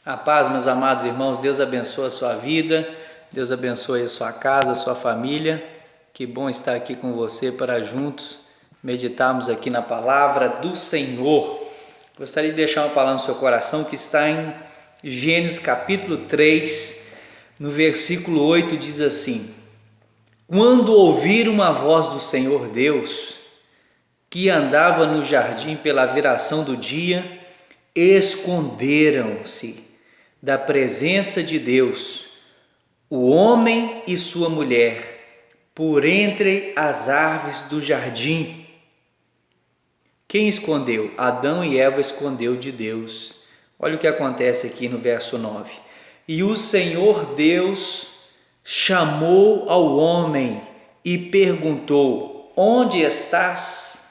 A paz, meus amados irmãos, Deus abençoe a sua vida, Deus abençoe a sua casa, a sua família. Que bom estar aqui com você para juntos meditarmos aqui na palavra do Senhor. Gostaria de deixar uma palavra no seu coração que está em Gênesis capítulo 3, no versículo 8, diz assim: Quando ouviram a voz do Senhor Deus, que andava no jardim pela viração do dia, esconderam-se da presença de Deus, o homem e sua mulher, por entre as árvores do jardim. Quem escondeu? Adão e Eva escondeu de Deus. Olha o que acontece aqui no verso 9. E o Senhor Deus chamou ao homem e perguntou: onde estás?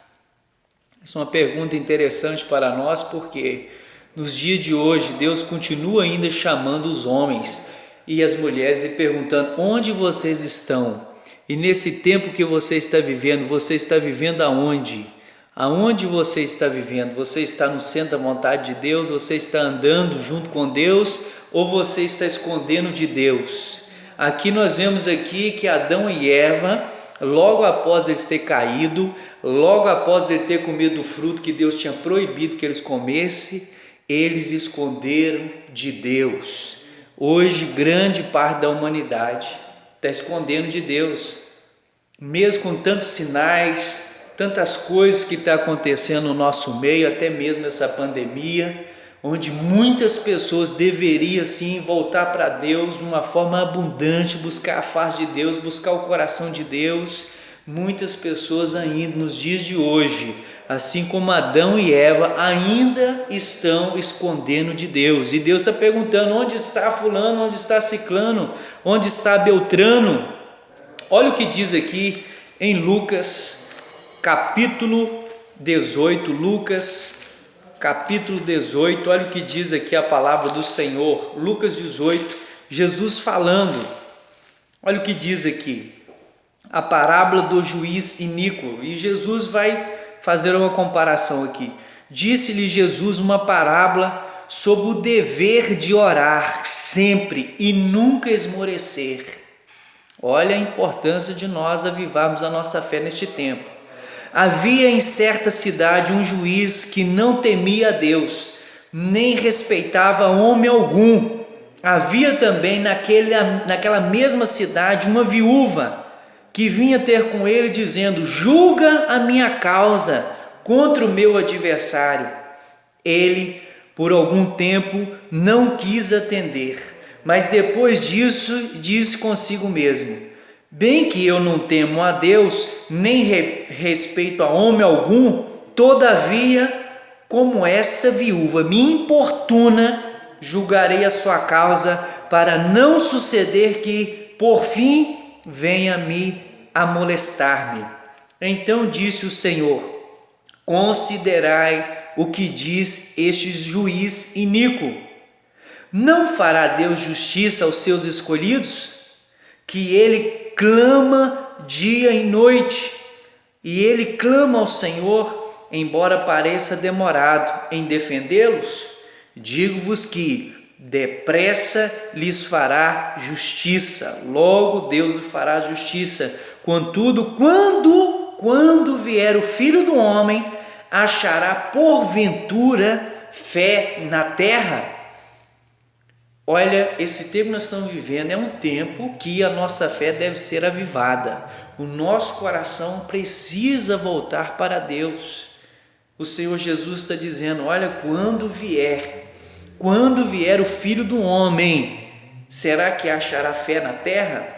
Essa é uma pergunta interessante para nós, porque nos dias de hoje Deus continua ainda chamando os homens e as mulheres e perguntando: onde vocês estão? E nesse tempo que você está vivendo aonde? Aonde você está vivendo? Você está no centro da vontade de Deus? Você está andando junto com Deus? Ou você está escondendo de Deus? Aqui nós vemos aqui que Adão e Eva, logo após eles ter caído, logo após ele ter comido do fruto que Deus tinha proibido que eles comessem, eles esconderam de Deus. Hoje grande parte da humanidade está escondendo de Deus, mesmo com tantos sinais, tantas coisas que estão acontecendo no nosso meio, até mesmo essa pandemia, onde muitas pessoas deveriam sim voltar para Deus de uma forma abundante, buscar a face de Deus, buscar o coração de Deus. Muitas pessoas ainda nos dias de hoje, assim como Adão e Eva, ainda estão escondendo de Deus. E Deus está perguntando: onde está fulano, onde está ciclano, onde está Beltrano? Olha o que diz aqui em Lucas capítulo 18, Lucas capítulo 18, olha o que diz aqui a palavra do Senhor. Lucas 18, Jesus falando, olha o que diz aqui, a parábola do juiz iníquo, e Jesus vai fazer uma comparação aqui. Disse-lhe Jesus uma parábola sobre o dever de orar sempre e nunca esmorecer. Olha a importância de nós avivarmos a nossa fé neste tempo. Havia em certa cidade um juiz que não temia a Deus, nem respeitava homem algum. Havia também naquela mesma cidade uma viúva que vinha ter com ele dizendo: julga a minha causa contra o meu adversário. Ele, por algum tempo, não quis atender, mas depois disso disse consigo mesmo: bem que eu não temo a Deus, nem respeito a homem algum, todavia, como esta viúva me importuna, julgarei a sua causa, para não suceder que, por fim, venha a molestar-me. Então disse o Senhor: considerai o que diz este juiz iníquo. Não fará Deus justiça aos seus escolhidos, que ele clama dia e noite, e ele clama ao Senhor, embora pareça demorado em defendê-los? Digo-vos que depressa lhes fará justiça, logo Deus lhe fará justiça. Contudo, quando vier o Filho do Homem, achará porventura fé na terra? Olha, esse tempo que nós estamos vivendo é um tempo que a nossa fé deve ser avivada. O nosso coração precisa voltar para Deus. O Senhor Jesus está dizendo: olha, quando vier o Filho do Homem, será que achará fé na terra?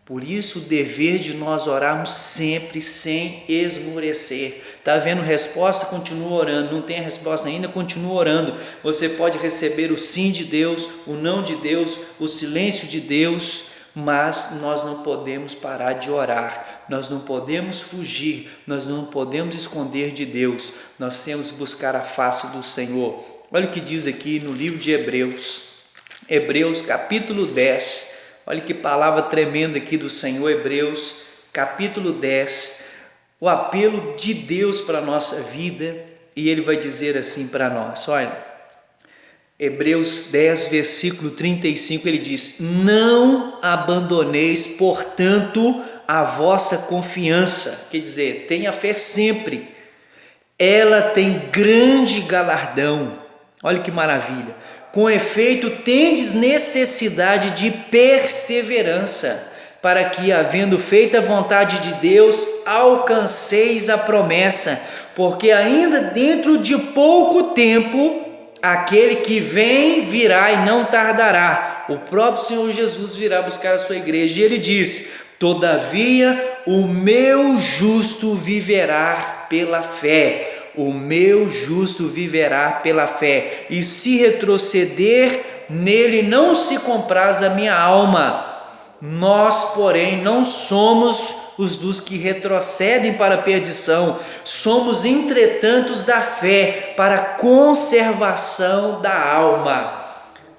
Por isso o dever de nós orarmos sempre sem esmorecer. Está havendo resposta? Continua orando. Não tem a resposta ainda? Continua orando. Você pode receber o sim de Deus, o não de Deus, o silêncio de Deus, mas nós não podemos parar de orar. Nós não podemos fugir, nós não podemos esconder de Deus. Nós temos que buscar a face do Senhor. Olha o que diz aqui no livro de Hebreus, Hebreus capítulo 10. Olha que palavra tremenda aqui do Senhor. Hebreus capítulo 10, o apelo de Deus para a nossa vida, e Ele vai dizer assim para nós: olha, Hebreus 10, versículo 35, ele diz: não abandoneis, portanto, a vossa confiança. Quer dizer, tenha fé sempre. Ela tem grande galardão. Olha que maravilha. Com efeito, tendes necessidade de perseverança, para que, havendo feito a vontade de Deus, alcanceis a promessa, porque ainda dentro de pouco tempo, aquele que vem virá e não tardará. O próprio Senhor Jesus virá buscar a sua igreja, e ele diz: todavia, o meu justo viverá pela fé. O meu justo viverá pela fé, e se retroceder, nele não se compraz a minha alma. Nós, porém, não somos os dos que retrocedem para a perdição, somos, entretanto, os da fé para a conservação da alma.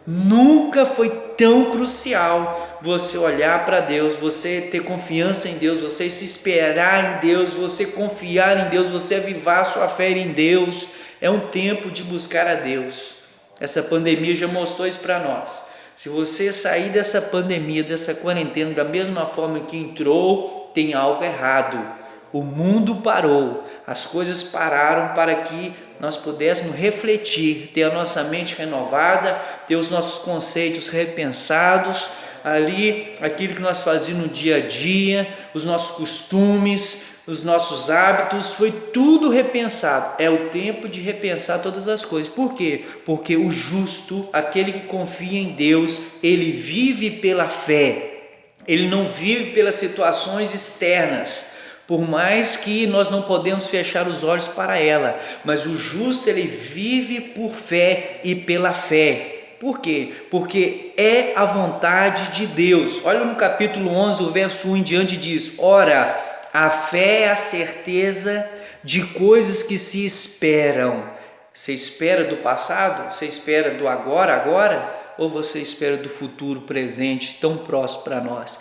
Nunca foi tão crucial você olhar para Deus, você ter confiança em Deus, você se esperar em Deus, você confiar em Deus, você avivar sua fé em Deus. É um tempo de buscar a Deus. Essa pandemia já mostrou isso para nós. Se você sair dessa pandemia, dessa quarentena da mesma forma que entrou, tem algo errado. O mundo parou, as coisas pararam para que nós pudéssemos refletir, ter a nossa mente renovada, ter os nossos conceitos repensados, ali aquilo que nós fazíamos no dia a dia, os nossos costumes, os nossos hábitos, foi tudo repensado. É o tempo de repensar todas as coisas. Por quê? Porque o justo, aquele que confia em Deus, ele vive pela fé, ele não vive pelas situações externas, por mais que nós não podemos fechar os olhos para ela, mas o justo, ele vive por fé e pela fé. Por quê? Porque é a vontade de Deus. Olha no capítulo 11, o verso 1 em diante diz: ora, a fé é a certeza de coisas que se esperam. Você espera do passado? Você espera do agora? Ou você espera do futuro presente, tão próximo para nós?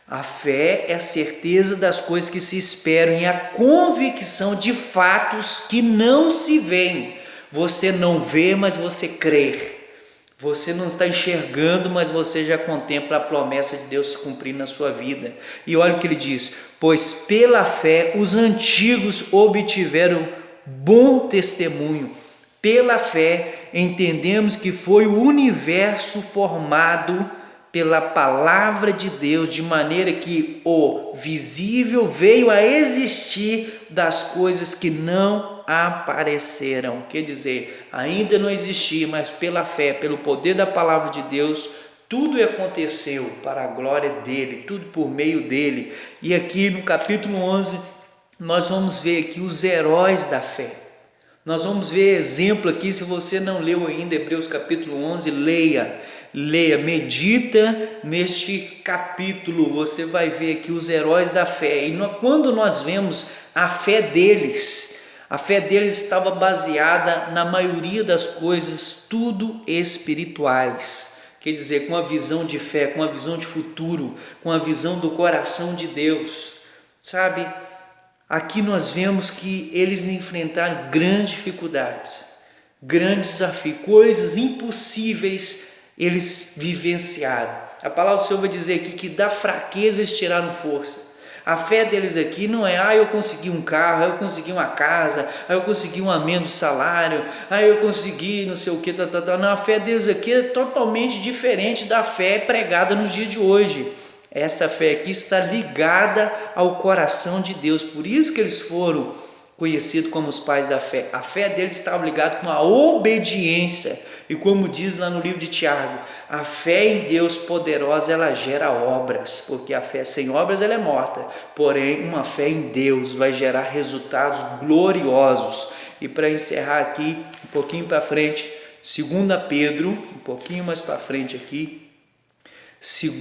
A fé é a certeza das coisas que se esperam e a convicção de fatos que não se veem. Você não vê, mas você crê. Você não está enxergando, mas você já contempla a promessa de Deus se cumprir na sua vida. E olha o que ele diz: pois pela fé os antigos obtiveram bom testemunho. Pela fé entendemos que foi o universo formado pela palavra de Deus, de maneira que o visível veio a existir das coisas que não apareceram. Quer dizer, ainda não existia, mas pela fé, pelo poder da palavra de Deus, tudo aconteceu para a glória dele, tudo por meio dele. E aqui no capítulo 11, nós vamos ver aqui os heróis da fé. Nós vamos ver exemplo aqui. Se você não leu ainda Hebreus capítulo 11, leia, medita neste capítulo. Você vai ver aqui os heróis da fé. E quando nós vemos a fé deles estava baseada na maioria das coisas, tudo espirituais. Quer dizer, com a visão de fé, com a visão de futuro, com a visão do coração de Deus. Sabe, aqui nós vemos que eles enfrentaram grandes dificuldades, grandes desafios, coisas impossíveis eles vivenciaram. A palavra do Senhor vai dizer aqui que da fraqueza eles tiraram força. A fé deles aqui não é: eu consegui um carro, eu consegui uma casa, eu consegui um aumento de salário, eu consegui não sei o que, Não, a fé deles aqui é totalmente diferente da fé pregada nos dias de hoje. Essa fé aqui está ligada ao coração de Deus, por isso que eles foram conhecidos como os pais da fé. A fé deles estava ligada com a obediência, e como diz lá no livro de Tiago, a fé em Deus poderosa, ela gera obras, porque a fé sem obras ela é morta, porém uma fé em Deus vai gerar resultados gloriosos. E para encerrar aqui, um pouquinho para frente, 2 Pedro, um pouquinho mais para frente aqui, 2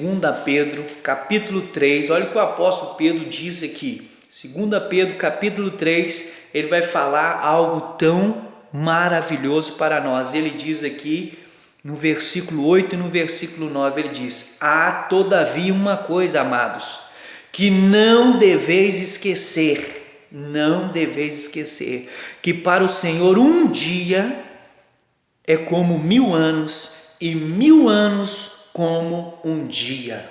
Pedro, capítulo 3, olha o que o apóstolo Pedro diz aqui. 2 Pedro, capítulo 3, ele vai falar algo tão maravilhoso para nós. Ele diz aqui, no versículo 8 e no versículo 9, ele diz: há todavia uma coisa, amados, que não deveis esquecer, que para o Senhor um dia é como 1000 anos e 1000 anos como um dia.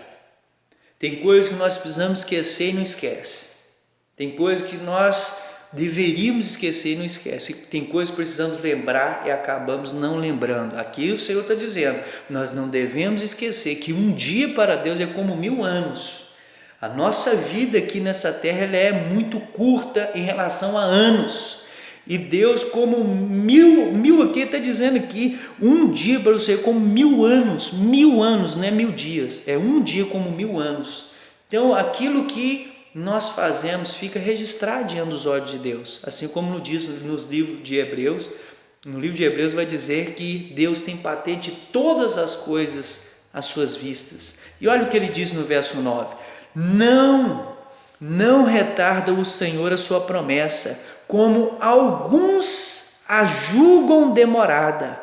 Tem coisas que nós precisamos esquecer e não esquece. Tem coisas que nós deveríamos esquecer e não esquece. Tem coisas que precisamos lembrar e acabamos não lembrando. Aqui o Senhor está dizendo, nós não devemos esquecer que um dia para Deus é como 1000 anos. A nossa vida aqui nessa terra ela é muito curta em relação a anos. E Deus, como mil aqui está dizendo aqui, um dia para você é como 1000 anos. 1000 anos, não é 1000 dias, é um dia como 1000 anos. Então aquilo que nós fazemos fica registrado diante dos olhos de Deus, assim como diz nos livros de Hebreus. No livro de Hebreus vai dizer que Deus tem patente de todas as coisas às suas vistas. E olha o que ele diz no verso 9: não retarda o Senhor a sua promessa, como alguns a julgam demorada.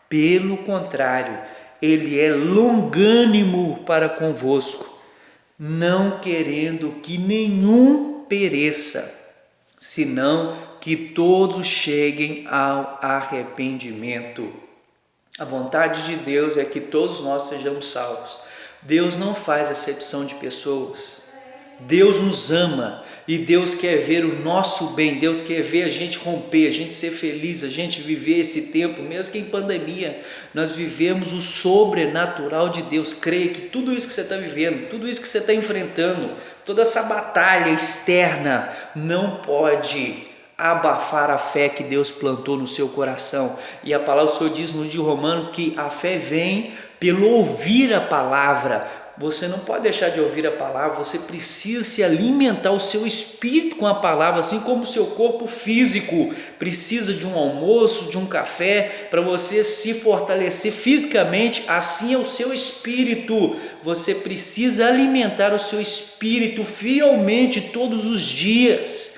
Pelo contrário, ele é longânimo para convosco, não querendo que nenhum pereça, senão que todos cheguem ao arrependimento. A vontade de Deus é que todos nós sejamos salvos. Deus não faz acepção de pessoas. Deus nos ama e Deus quer ver o nosso bem. Deus quer ver a gente romper, a gente ser feliz, a gente viver esse tempo, mesmo que em pandemia, nós vivemos o sobrenatural de Deus. Creia que tudo isso que você está vivendo, tudo isso que você está enfrentando, toda essa batalha externa não pode abafar a fé que Deus plantou no seu coração. E a palavra do Senhor diz no livro de Romanos que a fé vem pelo ouvir a palavra. Você não pode deixar de ouvir a palavra, você precisa se alimentar o seu espírito com a palavra, assim como o seu corpo físico precisa de um almoço, de um café, para você se fortalecer fisicamente, assim é o seu espírito. Você precisa alimentar o seu espírito fielmente todos os dias.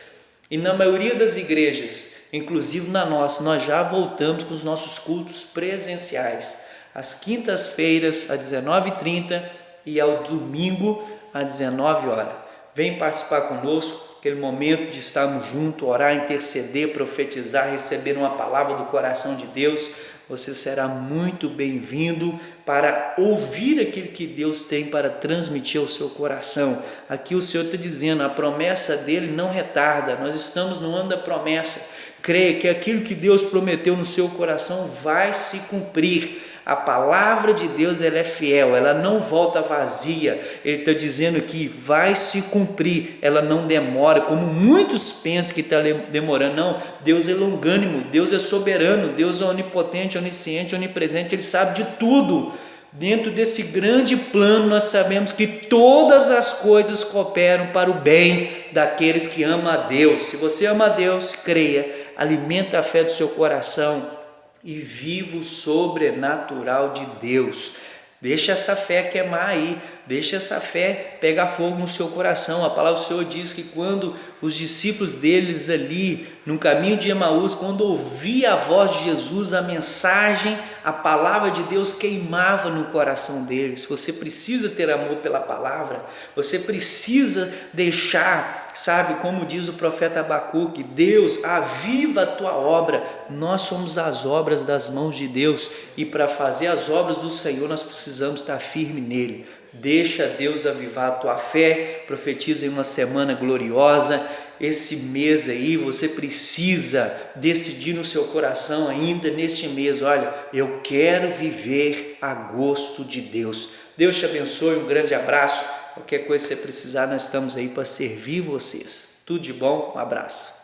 E na maioria das igrejas, inclusive na nossa, nós já voltamos com os nossos cultos presenciais, às quintas-feiras às 19h30 e ao domingo às 19 horas. Vem participar conosco, aquele momento de estarmos juntos, orar, interceder, profetizar, receber uma palavra do coração de Deus. Você será muito bem-vindo para ouvir aquilo que Deus tem para transmitir ao seu coração. Aqui o Senhor está dizendo, a promessa dele não retarda, nós estamos no ano da promessa. Creia que aquilo que Deus prometeu no seu coração vai se cumprir. A palavra de Deus ela é fiel, ela não volta vazia. Ele está dizendo que vai se cumprir, ela não demora, como muitos pensam que está demorando. Não, Deus é longânimo, Deus é soberano, Deus é onipotente, onisciente, onipresente, Ele sabe de tudo. Dentro desse grande plano nós sabemos que todas as coisas cooperam para o bem daqueles que amam a Deus. Se você ama a Deus, creia, alimenta a fé do seu coração e viva o sobrenatural de Deus. Deixa essa fé queimar aí, deixa essa fé pegar fogo no seu coração. A palavra do Senhor diz que quando os discípulos deles ali no caminho de Emaús, quando ouvia a voz de Jesus, a mensagem, a palavra de Deus queimava no coração deles. Você precisa ter amor pela palavra, você precisa deixar, sabe, como diz o profeta Abacuque, Deus, aviva a tua obra. Nós somos as obras das mãos de Deus e para fazer as obras do Senhor nós precisamos estar firme nele. Deixa Deus avivar a tua fé, profetiza em uma semana gloriosa. Esse mês aí você precisa decidir no seu coração ainda neste mês, olha, eu quero viver a gosto de Deus. Deus te abençoe, um grande abraço. Qualquer coisa que você precisar, nós estamos aí para servir vocês. Tudo de bom, um abraço.